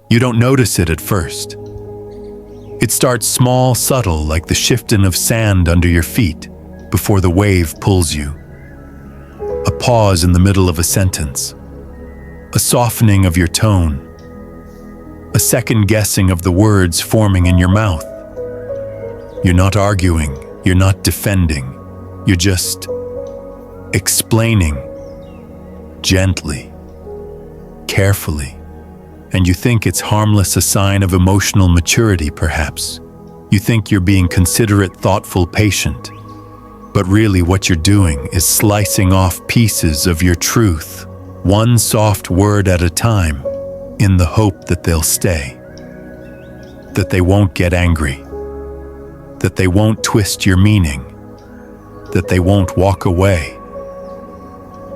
You don't notice it at first. It starts small, subtle, like the shifting of sand under your feet before the wave pulls you. A pause in the middle of a sentence. A softening of your tone. A second guessing of the words forming in your mouth. You're not arguing, you're not defending, you're just explaining gently, carefully. And you think it's harmless, a sign of emotional maturity, perhaps. You think you're being considerate, thoughtful, patient. But really what you're doing is slicing off pieces of your truth, one soft word at a time, in the hope that they'll stay, that they won't get angry, that they won't twist your meaning, that they won't walk away.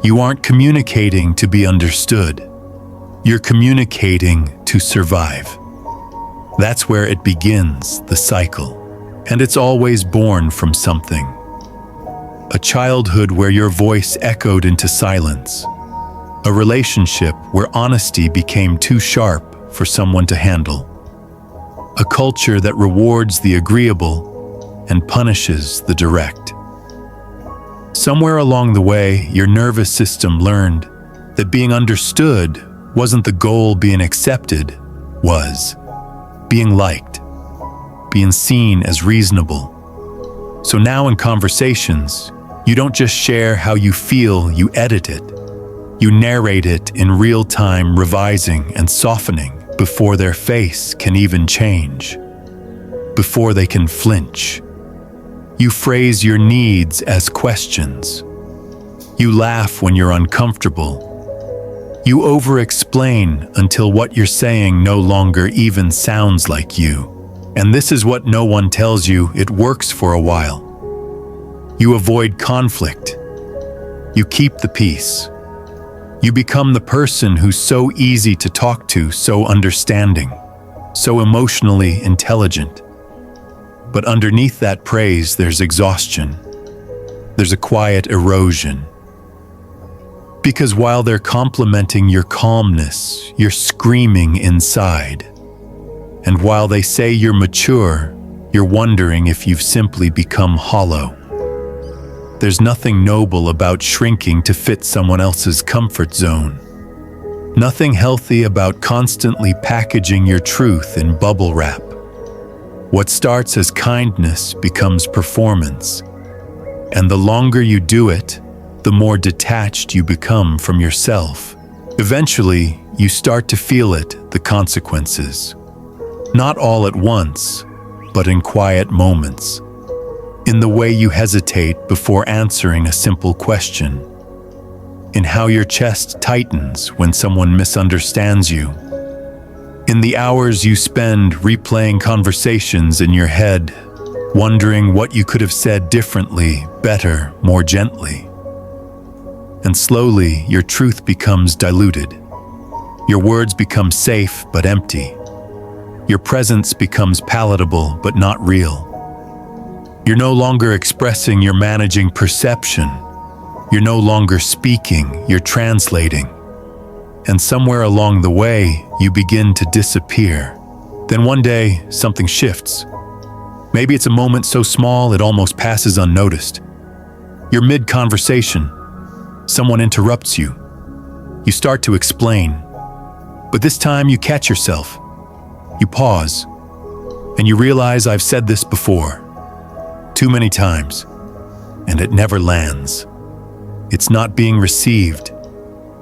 You aren't communicating to be understood. You're communicating to survive. That's where it begins, the cycle. And it's always born from something. A childhood where your voice echoed into silence. A relationship where honesty became too sharp for someone to handle. A culture that rewards the agreeable and punishes the direct. Somewhere along the way, your nervous system learned that being understood wasn't the goal, being accepted was. Being liked, being seen as reasonable. So now in conversations, you don't just share how you feel, you edit it. You narrate it in real time, revising and softening before their face can even change, before they can flinch. You phrase your needs as questions. You laugh when you're uncomfortable. You over-explain until what you're saying no longer even sounds like you. And this is what no one tells you. It works for a while. You avoid conflict. You keep the peace. You become the person who's so easy to talk to, so understanding, so emotionally intelligent. But underneath that praise, there's exhaustion. There's a quiet erosion. Because while they're complimenting your calmness, you're screaming inside. And while they say you're mature, you're wondering if you've simply become hollow. There's nothing noble about shrinking to fit someone else's comfort zone. Nothing healthy about constantly packaging your truth in bubble wrap. What starts as kindness becomes performance. And the longer you do it, the more detached you become from yourself. Eventually, you start to feel it, the consequences. Not all at once, but in quiet moments. In the way you hesitate before answering a simple question. In how your chest tightens when someone misunderstands you. In the hours you spend replaying conversations in your head, wondering what you could have said differently, better, more gently. And slowly, your truth becomes diluted. Your words become safe but empty. Your presence becomes palatable but not real. You're no longer expressing, you're managing perception. You're no longer speaking, you're translating. And somewhere along the way, you begin to disappear. Then one day, something shifts. Maybe it's a moment so small it almost passes unnoticed. You're mid-conversation. Someone interrupts you. You start to explain. But this time you catch yourself. You pause. And you realize I've said this before. Too many times. And it never lands. It's not being received.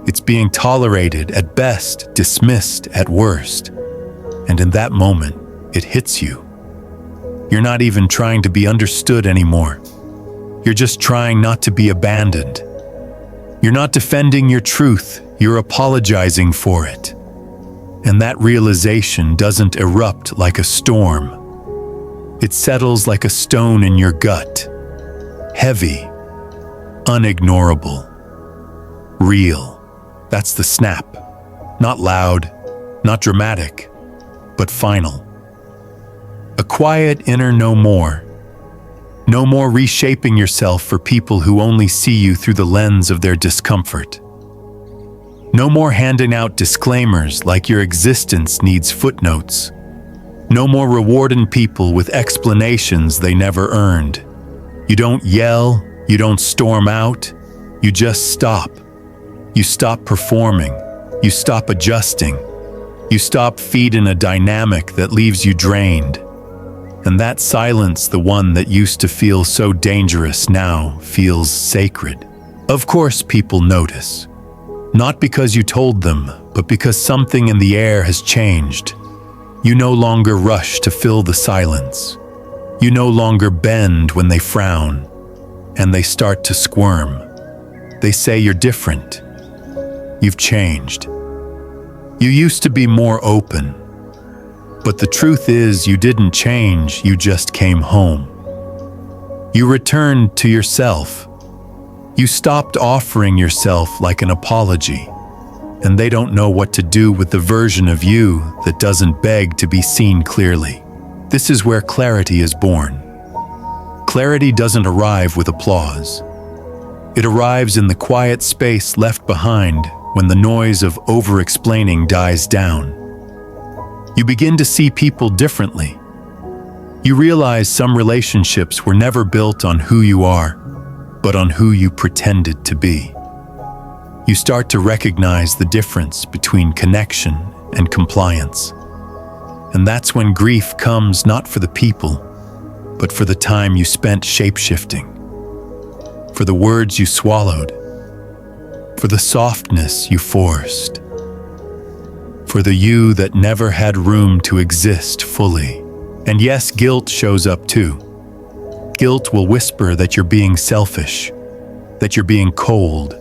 It's being tolerated at best, dismissed at worst. And in that moment, it hits you. You're not even trying to be understood anymore. You're just trying not to be abandoned. You're not defending your truth, you're apologizing for it. And that realization doesn't erupt like a storm. It settles like a stone in your gut. Heavy, unignorable, real. That's the snap. Not loud, not dramatic, but final. A quiet inner no more. No more reshaping yourself for people who only see you through the lens of their discomfort. No more handing out disclaimers like your existence needs footnotes. No more rewarding people with explanations they never earned. You don't yell, you don't storm out, you just stop. You stop performing, you stop adjusting, you stop feeding a dynamic that leaves you drained. And that silence, the one that used to feel so dangerous, now feels sacred. Of course people notice. Not because you told them, but because something in the air has changed. You no longer rush to fill the silence. You no longer bend when they frown, and they start to squirm. They say you're different. You've changed. You used to be more open. But the truth is, you didn't change, you just came home. You returned to yourself. You stopped offering yourself like an apology, and they don't know what to do with the version of you that doesn't beg to be seen clearly. This is where clarity is born. Clarity doesn't arrive with applause. It arrives in the quiet space left behind when the noise of over-explaining dies down. You begin to see people differently. You realize some relationships were never built on who you are, but on who you pretended to be. You start to recognize the difference between connection and compliance. And that's when grief comes, not for the people, but for the time you spent shape-shifting, for the words you swallowed, for the softness you forced, for the you that never had room to exist fully. And yes, guilt shows up too. Guilt will whisper that you're being selfish, that you're being cold,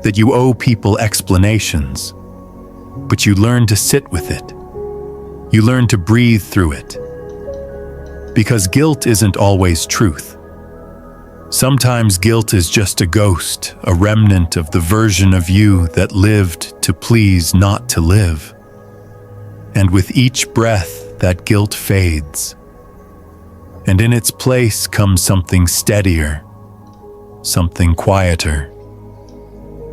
that you owe people explanations. But you learn to sit with it. You learn to breathe through it. Because guilt isn't always truth. Sometimes guilt is just a ghost, a remnant of the version of you that lived to please not to live. And with each breath, that guilt fades. And in its place comes something steadier, something quieter.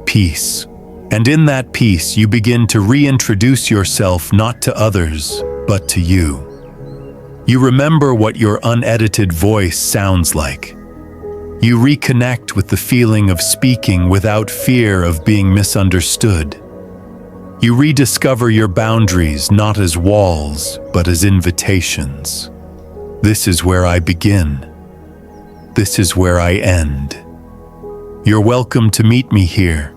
Peace. And in that peace, you begin to reintroduce yourself not to others, but to you. You remember what your unedited voice sounds like. You reconnect with the feeling of speaking without fear of being misunderstood. You rediscover your boundaries not as walls, but as invitations. This is where I begin. This is where I end. You're welcome to meet me here,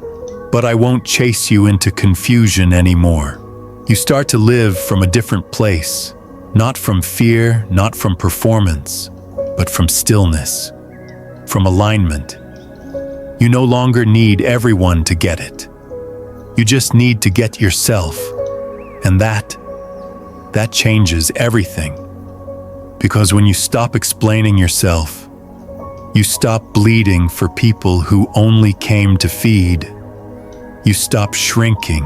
but I won't chase you into confusion anymore. You start to live from a different place, not from fear, not from performance, but from stillness, from alignment. You no longer need everyone to get it. You just need to get yourself, and that changes everything. Because when you stop explaining yourself, you stop bleeding for people who only came to feed. You stop shrinking.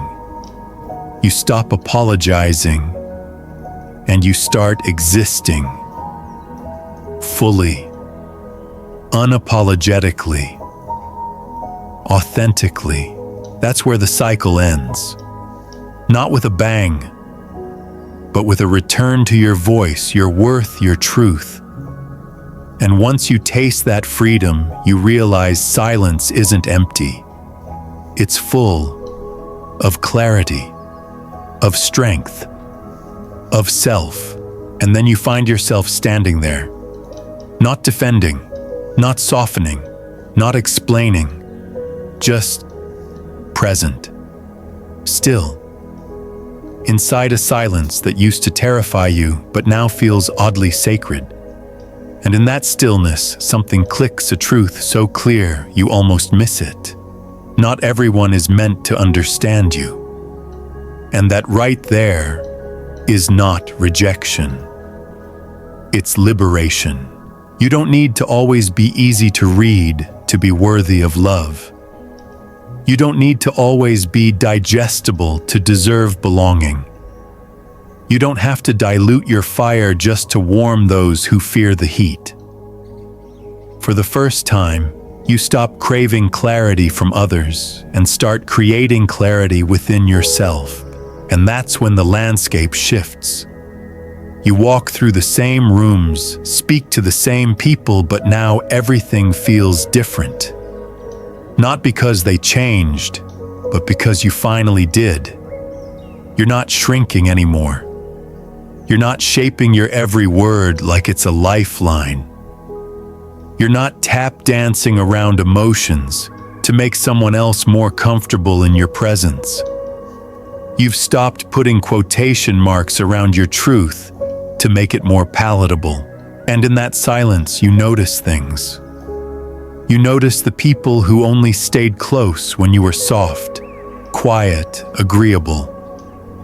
You stop apologizing. And you start existing fully, unapologetically, authentically. That's where the cycle ends. Not with a bang, but with a return to your voice, your worth, your truth. And once you taste that freedom, you realize silence isn't empty. It's full of clarity, of strength, of self. And then you find yourself standing there, not defending, not softening, not explaining, just present, still, inside a silence that used to terrify you but now feels oddly sacred. And in that stillness, something clicks, a truth so clear you almost miss it. Not everyone is meant to understand you. And that right there is not rejection. It's liberation. You don't need to always be easy to read to be worthy of love. You don't need to always be digestible to deserve belonging. You don't have to dilute your fire just to warm those who fear the heat. For the first time, You stop craving clarity from others and start creating clarity within yourself. And that's when the landscape shifts. You walk through the same rooms, speak to the same people, but now everything feels different. Not because they changed, but because you finally did. You're not shrinking anymore. You're not shaping your every word like it's a lifeline. You're not tap dancing around emotions to make someone else more comfortable in your presence. You've stopped putting quotation marks around your truth to make it more palatable. And in that silence, you notice things. You notice the people who only stayed close when you were soft, quiet, agreeable.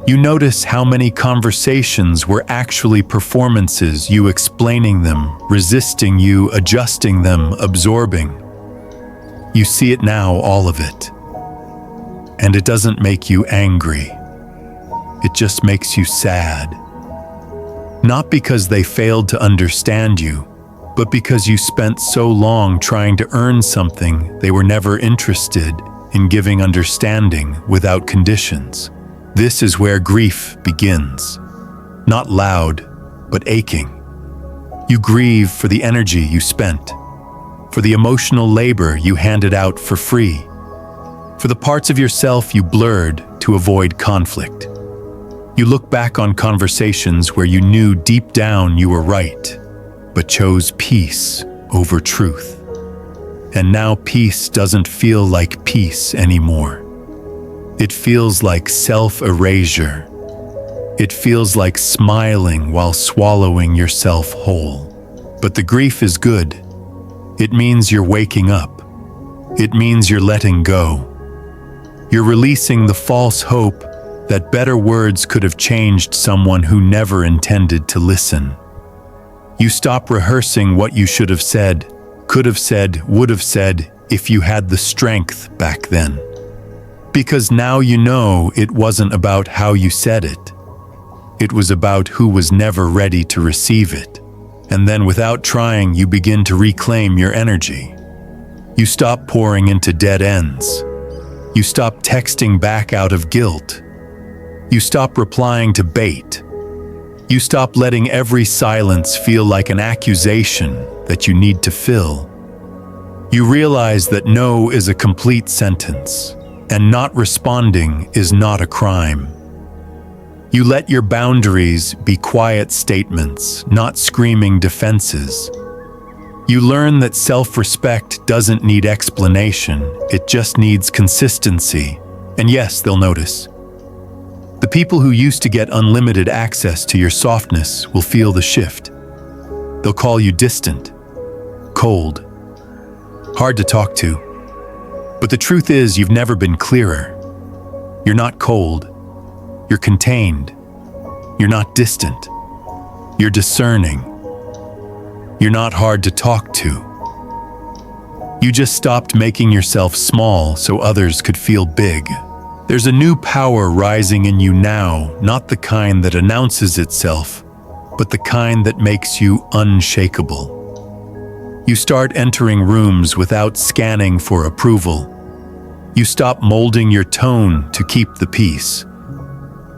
You notice how many conversations were actually performances, you explaining them, resisting you, adjusting them, absorbing. You see it now, all of it. And it doesn't make you angry. It just makes you sad. Not because they failed to understand you, but because you spent so long trying to earn something they were never interested in giving understanding without conditions. This is where grief begins. Not loud, but aching. You grieve for the energy you spent, for the emotional labor you handed out for free, for the parts of yourself you blurred to avoid conflict. You look back on conversations where you knew deep down you were right, but chose peace over truth. And now peace doesn't feel like peace anymore. It feels like self-erasure. It feels like smiling while swallowing yourself whole. But the grief is good. It means you're waking up. It means you're letting go. You're releasing the false hope that better words could have changed someone who never intended to listen. You stop rehearsing what you should have said, could have said, would have said if you had the strength back then. Because now you know it wasn't about how you said it. It was about who was never ready to receive it. And then without trying, you begin to reclaim your energy. You stop pouring into dead ends. You stop texting back out of guilt. You stop replying to bait. You stop letting every silence feel like an accusation that you need to fill. You realize that no is a complete sentence, and not responding is not a crime. You let your boundaries be quiet statements, not screaming defenses. You learn that self-respect doesn't need explanation, it just needs consistency. And yes, they'll notice. The people who used to get unlimited access to your softness will feel the shift. They'll call you distant, cold, hard to talk to. But the truth is, you've never been clearer. You're not cold. You're contained. You're not distant. You're discerning. You're not hard to talk to. You just stopped making yourself small so others could feel big. There's a new power rising in you now, not the kind that announces itself, but the kind that makes you unshakable. You start entering rooms without scanning for approval. You stop molding your tone to keep the peace.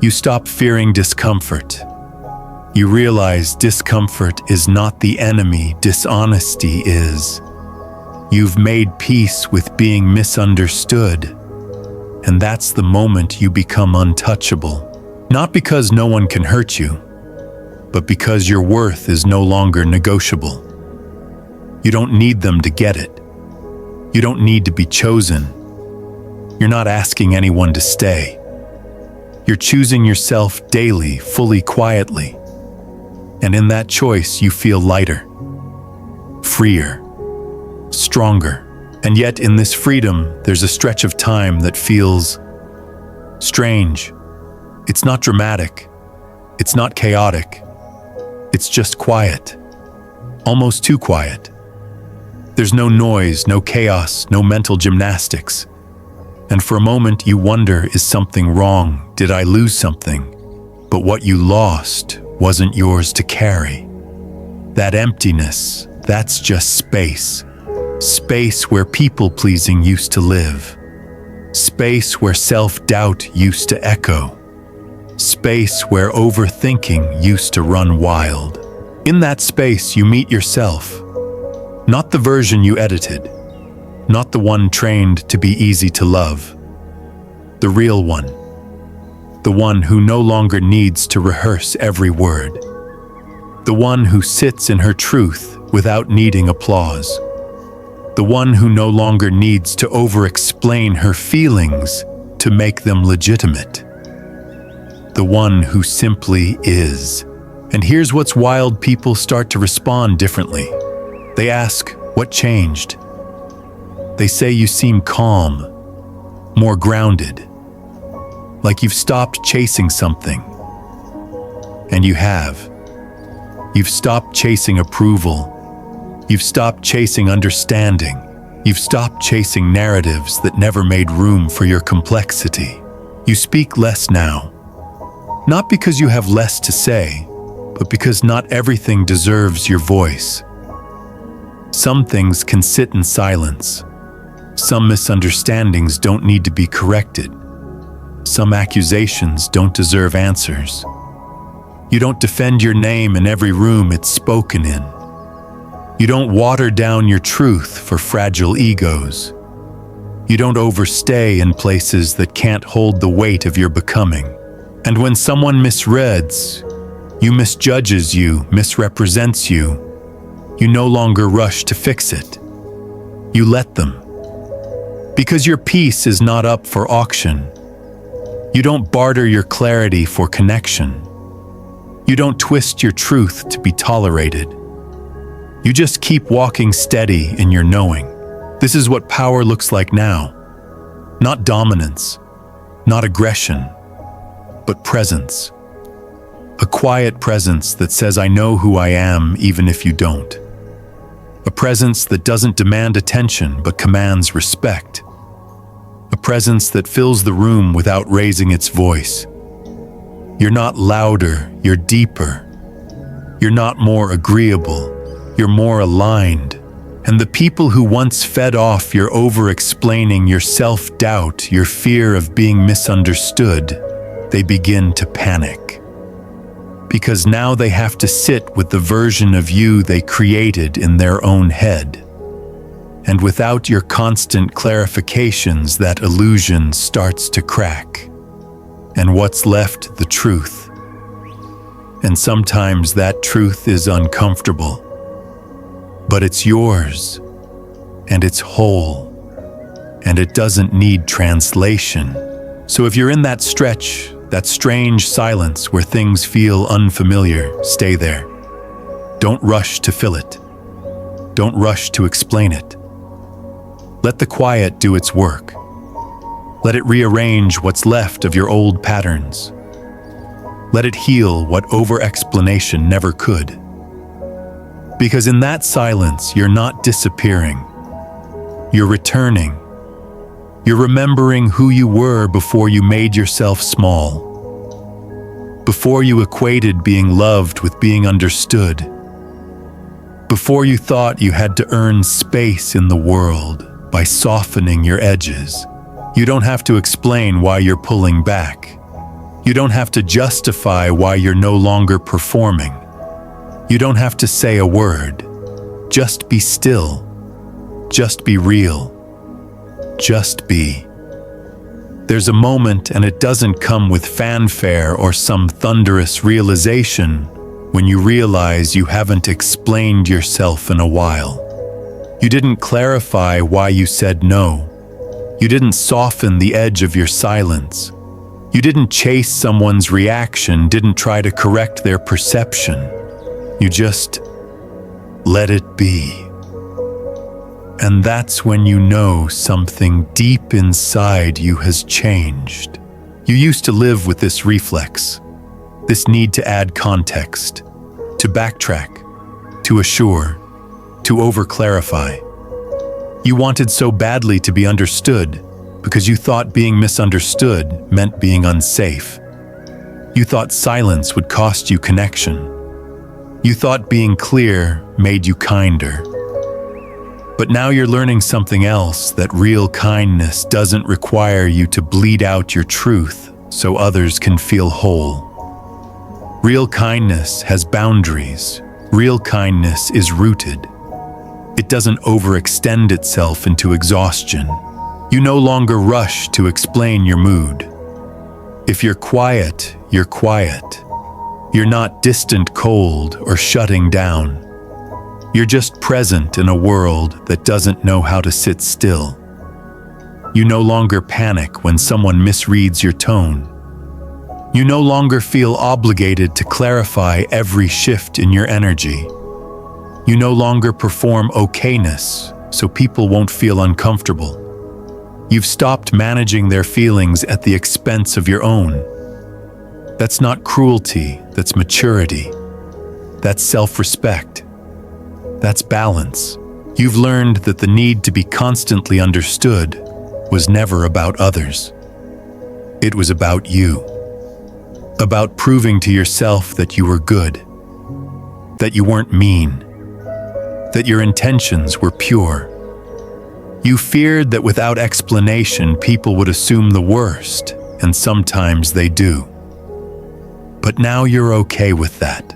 You stop fearing discomfort. You realize discomfort is not the enemy, dishonesty is. You've made peace with being misunderstood. And that's the moment you become untouchable. Not because no one can hurt you, but because your worth is no longer negotiable. You don't need them to get it. You don't need to be chosen. You're not asking anyone to stay. You're choosing yourself daily, fully, quietly. And in that choice, you feel lighter, freer, stronger. And yet in this freedom, there's a stretch of time that feels strange. It's not dramatic. It's not chaotic. It's just quiet. Almost too quiet. There's no noise, no chaos, no mental gymnastics. And for a moment you wonder, is something wrong? Did I lose something? But what you lost wasn't yours to carry. That emptiness, that's just space. Space where people-pleasing used to live. Space where self-doubt used to echo. Space where overthinking used to run wild. In that space, you meet yourself. Not the version you edited. Not the one trained to be easy to love. The real one. The one who no longer needs to rehearse every word. The one who sits in her truth without needing applause. The one who no longer needs to over-explain her feelings to make them legitimate. The one who simply is. And here's what's wild: people start to respond differently. They ask, "What changed?" They say you seem calm, more grounded, like you've stopped chasing something. And you have. You've stopped chasing approval. You've stopped chasing understanding. You've stopped chasing narratives that never made room for your complexity. You speak less now. Not because you have less to say, but because not everything deserves your voice. Some things can sit in silence. Some misunderstandings don't need to be corrected. Some accusations don't deserve answers. You don't defend your name in every room it's spoken in. You don't water down your truth for fragile egos. You don't overstay in places that can't hold the weight of your becoming. And when someone misreads you, misjudges you, misrepresents you, you no longer rush to fix it. You let them. Because your peace is not up for auction. You don't barter your clarity for connection. You don't twist your truth to be tolerated. You just keep walking steady in your knowing. This is what power looks like now. Not dominance, not aggression, but presence. A quiet presence that says, "I know who I am even if you don't." A presence that doesn't demand attention but commands respect. A presence that fills the room without raising its voice. You're not louder, you're deeper. You're not more agreeable, you're more aligned. And the people who once fed off your over-explaining, your self-doubt, your fear of being misunderstood, they begin to panic. Because now they have to sit with the version of you they created in their own head. And without your constant clarifications, that illusion starts to crack. And what's left, the truth. And sometimes that truth is uncomfortable. But it's yours. And it's whole. And it doesn't need translation. So if you're in that stretch, that strange silence where things feel unfamiliar, stay there. Don't rush to fill it. Don't rush to explain it. Let the quiet do its work. Let it rearrange what's left of your old patterns. Let it heal what over-explanation never could. Because in that silence, you're not disappearing. You're returning. You're remembering who you were before you made yourself small. Before you equated being loved with being understood. Before you thought you had to earn space in the world by softening your edges. You don't have to explain why you're pulling back. You don't have to justify why you're no longer performing. You don't have to say a word. Just be still. Just be real. Just be. There's a moment, and it doesn't come with fanfare or some thunderous realization, when you realize you haven't explained yourself in a while. You didn't clarify why you said no. You didn't soften the edge of your silence. You didn't chase someone's reaction, didn't try to correct their perception. You just let it be. And that's when you know something deep inside you has changed. You used to live with this reflex, this need to add context, to backtrack, to assure, to over-clarify. You wanted so badly to be understood because you thought being misunderstood meant being unsafe. You thought silence would cost you connection. You thought being clear made you kinder. But now you're learning something else, that real kindness doesn't require you to bleed out your truth so others can feel whole. Real kindness has boundaries. Real kindness is rooted. It doesn't overextend itself into exhaustion. You no longer rush to explain your mood. If you're quiet, you're quiet. You're not distant, cold, or shutting down. You're just present in a world that doesn't know how to sit still. You no longer panic when someone misreads your tone. You no longer feel obligated to clarify every shift in your energy. You no longer perform okayness so people won't feel uncomfortable. You've stopped managing their feelings at the expense of your own. That's not cruelty, that's maturity. That's self-respect. That's balance. You've learned that the need to be constantly understood was never about others. It was about you. About proving to yourself that you were good, that you weren't mean, that your intentions were pure. You feared that without explanation, people would assume the worst, and sometimes they do. But now you're okay with that.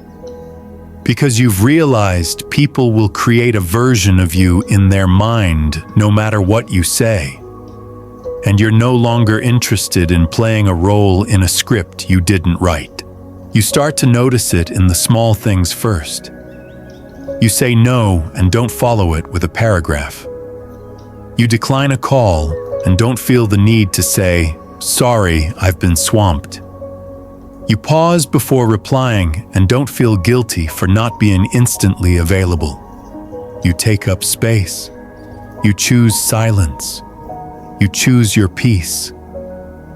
Because you've realized people will create a version of you in their mind no matter what you say. And you're no longer interested in playing a role in a script you didn't write. You start to notice it in the small things first. You say no and don't follow it with a paragraph. You decline a call and don't feel the need to say, "Sorry, I've been swamped." You pause before replying and don't feel guilty for not being instantly available. You take up space. You choose silence. You choose your peace.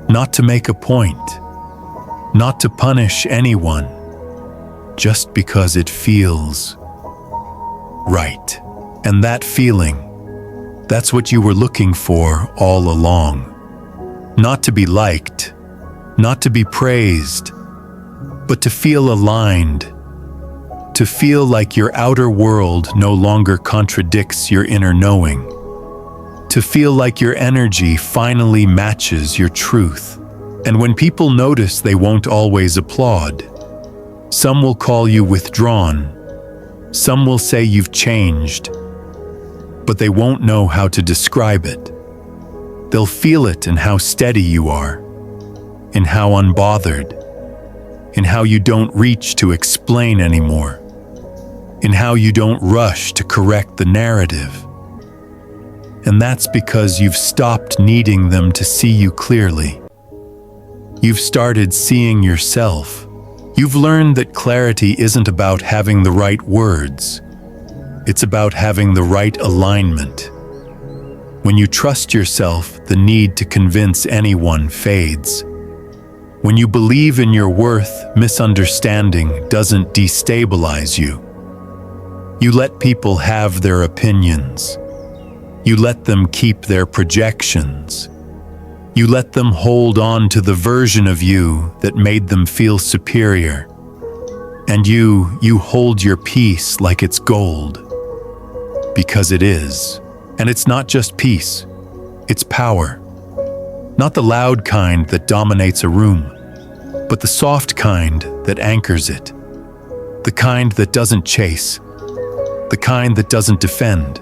Not to make a point. Not to punish anyone. Just because it feels right. And that feeling, that's what you were looking for all along. Not to be liked. Not to be praised. But to feel aligned, to feel like your outer world no longer contradicts your inner knowing, to feel like your energy finally matches your truth. And when people notice, they won't always applaud. Some will call you withdrawn, some will say you've changed, but they won't know how to describe it. They'll feel it in how steady you are, in how unbothered, in how you don't reach to explain anymore, in how you don't rush to correct the narrative. And that's because you've stopped needing them to see you clearly. You've started seeing yourself. You've learned that clarity isn't about having the right words. It's about having the right alignment. When you trust yourself, the need to convince anyone fades. When you believe in your worth, misunderstanding doesn't destabilize you. You let people have their opinions. You let them keep their projections. You let them hold on to the version of you that made them feel superior. And you hold your peace like it's gold. Because it is. And it's not just peace, it's power. Not the loud kind that dominates a room, but the soft kind that anchors it. The kind that doesn't chase. The kind that doesn't defend.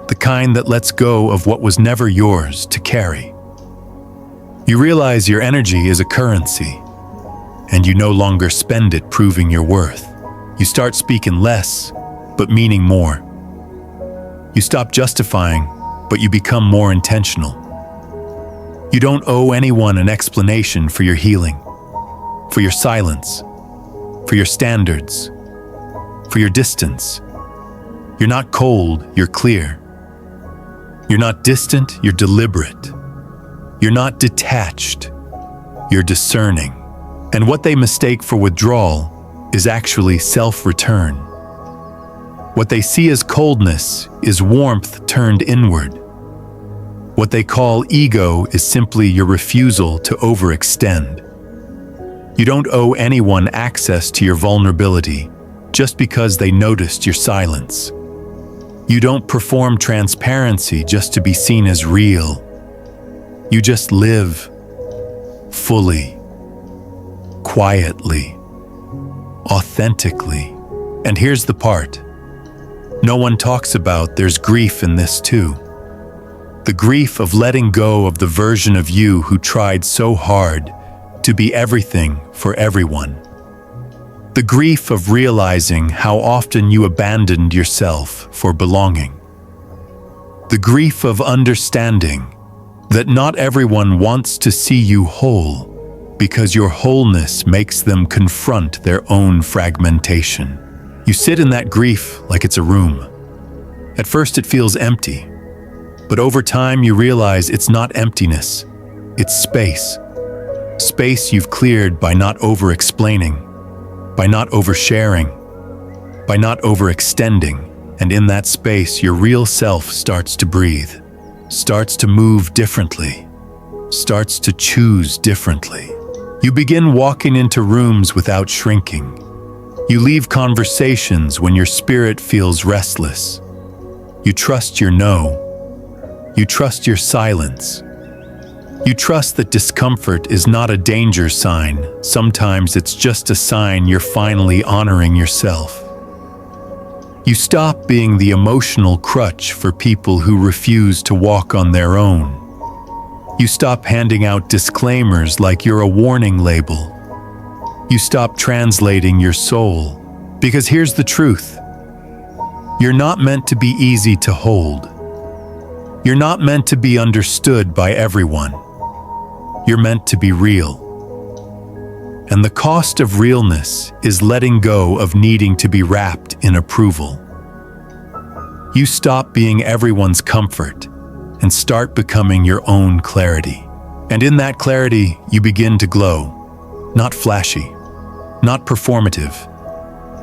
The kind that lets go of what was never yours to carry. You realize your energy is a currency, and you no longer spend it proving your worth. You start speaking less, but meaning more. You stop justifying, but you become more intentional. You don't owe anyone an explanation for your healing, for your silence, for your standards, for your distance. You're not cold, you're clear. You're not distant, you're deliberate. You're not detached, you're discerning. And what they mistake for withdrawal is actually self-return. What they see as coldness is warmth turned inward. What they call ego is simply your refusal to overextend. You don't owe anyone access to your vulnerability just because they noticed your silence. You don't perform transparency just to be seen as real. You just live fully, quietly, authentically. And here's the part no one talks about. There's grief in this too. The grief of letting go of the version of you who tried so hard to be everything for everyone. The grief of realizing how often you abandoned yourself for belonging. The grief of understanding that not everyone wants to see you whole because your wholeness makes them confront their own fragmentation. You sit in that grief like it's a room. At first it feels empty, but over time you realize it's not emptiness, it's space. Space you've cleared by not over-explaining, by not oversharing, by not overextending. And in that space, your real self starts to breathe, starts to move differently, starts to choose differently. You begin walking into rooms without shrinking. You leave conversations when your spirit feels restless. You trust your no. You trust your silence. You trust that discomfort is not a danger sign. Sometimes it's just a sign you're finally honoring yourself. You stop being the emotional crutch for people who refuse to walk on their own. You stop handing out disclaimers like you're a warning label. You stop translating your soul. Because here's the truth. You're not meant to be easy to hold. You're not meant to be understood by everyone. You're meant to be real. And the cost of realness is letting go of needing to be wrapped in approval. You stop being everyone's comfort and start becoming your own clarity. And in that clarity, you begin to glow. Not flashy, not performative,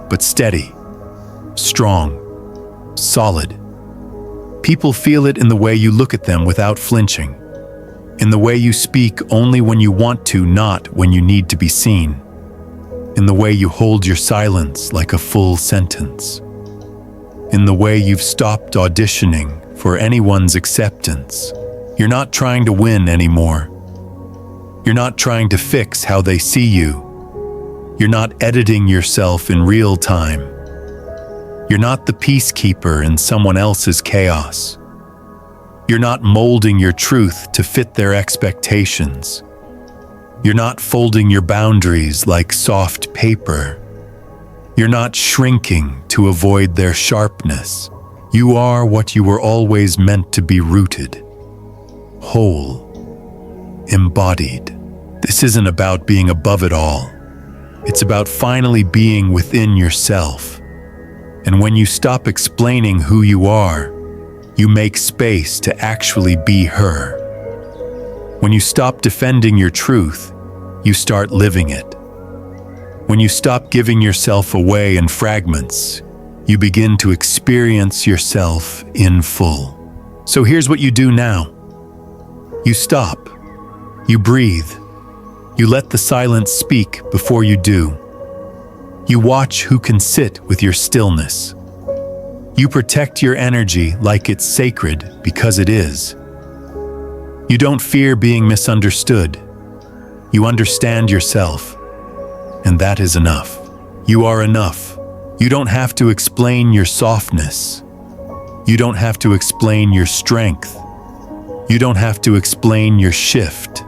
but steady, strong, solid. People feel it in the way you look at them without flinching, in the way you speak only when you want to, not when you need to be seen, in the way you hold your silence like a full sentence, in the way you've stopped auditioning for anyone's acceptance. You're not trying to win anymore. You're not trying to fix how they see you. You're not editing yourself in real time. You're not the peacekeeper in someone else's chaos. You're not molding your truth to fit their expectations. You're not folding your boundaries like soft paper. You're not shrinking to avoid their sharpness. You are what you were always meant to be: rooted, whole, embodied. This isn't about being above it all. It's about finally being within yourself. And when you stop explaining who you are, you make space to actually be her. When you stop defending your truth, you start living it. When you stop giving yourself away in fragments, you begin to experience yourself in full. So here's what you do now. You stop. You breathe. You let the silence speak before you do. You watch who can sit with your stillness. You protect your energy like it's sacred because it is. You don't fear being misunderstood. You understand yourself, and that is enough. You are enough. You don't have to explain your softness. You don't have to explain your strength. You don't have to explain your shift.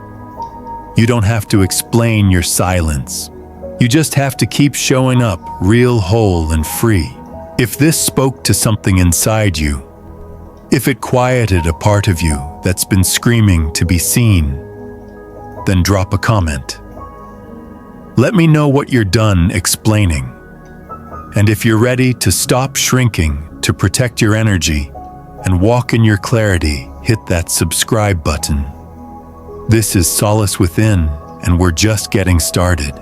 You don't have to explain your silence. You just have to keep showing up real, whole, and free. If this spoke to something inside you, if it quieted a part of you that's been screaming to be seen, then drop a comment. Let me know what you're done explaining. And if you're ready to stop shrinking to protect your energy and walk in your clarity, hit that subscribe button. This is Solace Within, and we're just getting started.